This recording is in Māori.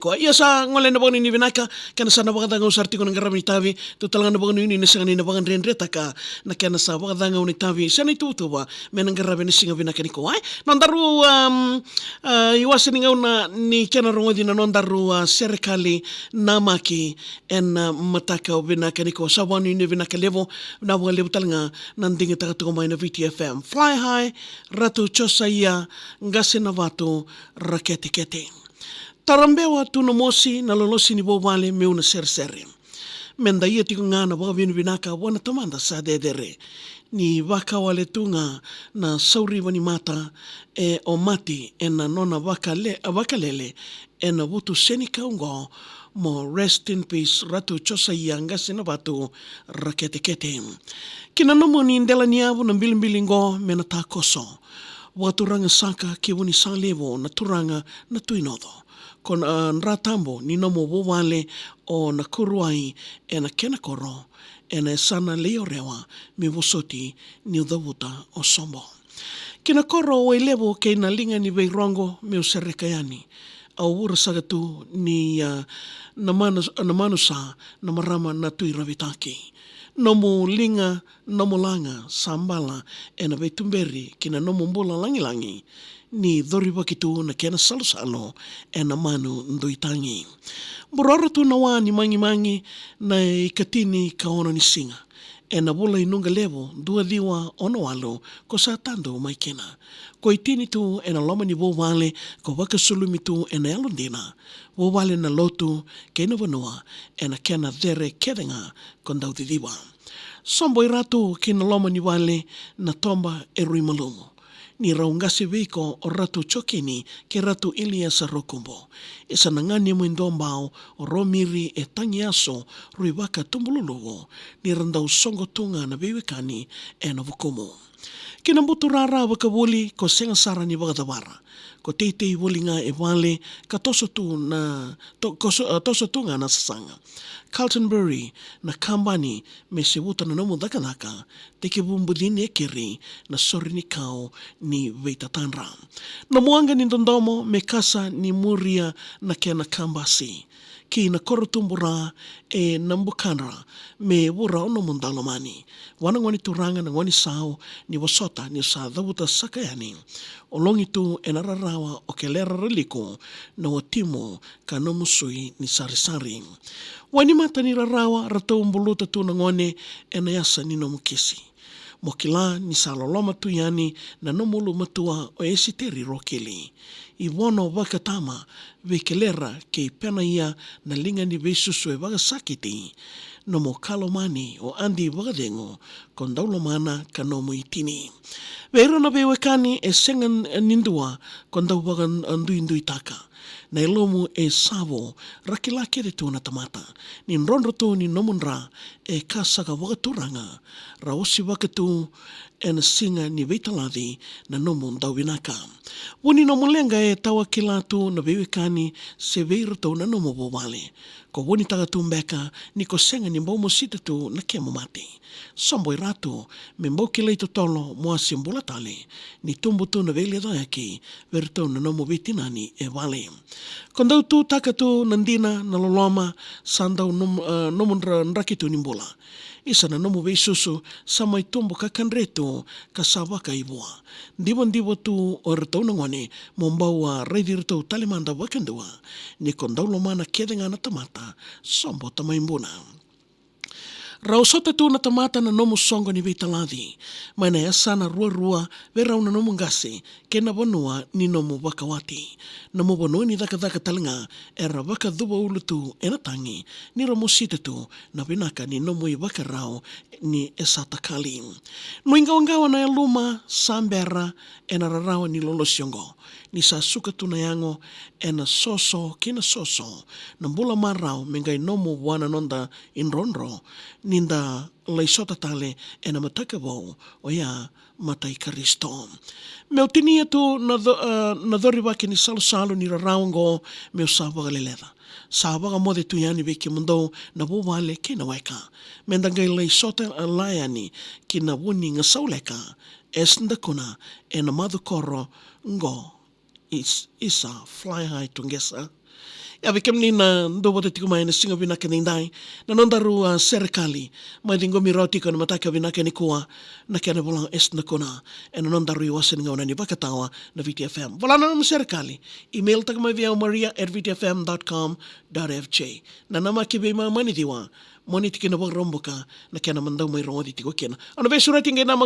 Ko ia sa ngole na bang ni vinaka kana sa nabagada ng usarti ko ng garamit tavi to talaga na bang ni sa ni nabang renre taka na kana sa bagada ng ni tavi sa ni tutu ba menang garabe ni singa vinaka ni ko ay nondaru iwasin ngaw na ni kana rongo din nondaru serikali namaki en mataka vinaka ni ko sa wanu ni vinaka levo na bang levo talanga nandinga taka to na VTFM fly high ratu chosaya ngasinavato rakete kete tarambewa tuna mosi na lolosi ni bovale meuna ser-sere. Menda ia tiko ngana waka vinu vinaka wana tamanda sa dedere. Ni waka wale tunga na sauri wani mata o mati e na nona waka lele e na wutu seni kaungo mo rest in peace ratu chosa ianga sina watu rakete kete. Kina nomo ni indela ni avu na mbilimbilingo mena ta koso. Waturanga saka kiwuni sa levo na turanga na tuinodo. Kon nratambo ni nomo wawale o na kuruai e na kena koro e na sana leo rewa mi wosoti ni udawuta o sombo. Kina koro o levo kei na linga ni veirongo mi userekayani. Au ura sagatu ni na manusa na marama na tui ravitaki. Nomo linga, nomo langa, sambala e na veitumberi kina nomo mbula langi ni dhori wakitu na kena salo e na manu nduitangi. Muroro tu na wā ni mangi na ikatini kaona ni singa. E na bula inunga levo dua diwa ono walo ko sa tando mai kena. Ko itini tu e na loma ni wawale ko waka sulumi tu e na elondina. Wawale na lotu ke na vanua e na kena dhere kedenga kondau diwa. Sombo iratu ke na loma ni wale na tomba e rui malumu. Ni raungasi wiko o ratu chokini ke ratu Iliasa Rokumbo. Isa nangani mo indombao o romiri e tangi aso rui waka tumbululuwo ni randau songo tunga na biwikani e na vukumu. Kina mbutu rara wakawuli ko senga sara ni wakatawara. Ko teitei wuli nga e wale ka toso tunga na sasanga. Carltonbury na kambani me se wuta na nomu dakanaka te ke bumbudini e kiri na sori ni kao ni veitatanra. Na muanga ni dondomo me kasa ni muria na kena kambasi. Ki na korotumbura e nambukanra me wura ono mundalomani. Wana ngoni turanga na ngoni sao ni wasota ni sa dhavuta sakayani. Olongi tu e nararawa o ke lera reliko na watimo ka nomusui ni sarisari. Wani mata ni rarawa ratau mbuluta tu na ngone e na yasa ni nomukisi. Mokila ni sa loloma tu yani na nomulu matua o esiteri rokeli. I wono wakatama wekelera ke pena ia na linga ni vesusu e wagasakiti. Nomo kalomani o andi wakadengo kon daulomana ka nomo itini. Weira na bewekani e sengan nindua kon dau wakan ndui taka. Na ilomu e savo rakilake de tu na tamata. Ni nronro tu ni nomunra e kasaka wakaturanga. Raosi wakatu e na singa ni veitaladi na nomu ndauinaka. Wuni nomu lenga e tawa kilatu na bewekani se veira tu na nomu wawale. Ko wuni taga tumbeka ni ko senga ni mbau mosita tu na kemo mati. Sombo iratu me mbau kilei tolo mua simbula tale ni tumbu tu na vele doyaki verito na nomu vitinani e wale. Kondau tu taka tu nandina na loloma sandau nomunra nrakitu nimbula. Isa na nomu veisusu samai tumbu kakanretu kasawaka ibua. Ndibo tu o ratau na ngone mombau a reidi ratau talimanda wakandua ni kondau lomana kedenga na tamata sombo tamaimbuna. Rausota tu na tamata na nomu songo ni veitaladi. Maina ya sana rua verau na nomu ngase ke na wanua ni nomu wakawati. Nomu wanua ni daka talinga era waka dhuwa ulutu e na tangi ni ramusita tu na vinaka ni nomu i wakarao ni esatakali. Nuingawangawa na eluma sambera e na rarawa ni lolosiongo. Ni sa suka tu na yango e na soso kina soso na mbula marao mengai nomu wana nonda inronro ninda leisota tale e na mataka wau o ia matai karisto. Meu tinia tu na dhori wake ni salo ni rarawango meu sawaga leleda. Sawaga mode tu yani veki mundo na wawale ke na weka. Mendangai leisota layani ki na wuni nga sauleka esnda kuna e na madhukoro ngo isa fly high tungesa Yavi kemni na ndo bote tiku mai na singa vinaka nindai na nondaru serikali mai dingo miroti ko na mataka vinaka ni kuwa na kena bolang est na kona e na nondaru iwasan nga ni bakatawa na VTFM. Wala na naman serikali. Email tak mai via maria@vtfm.com.fj. Na nama kibe ma manitiwa moni tikina bang romboka na kena mandau mai rongo tiko kena. Ano be surati nga nama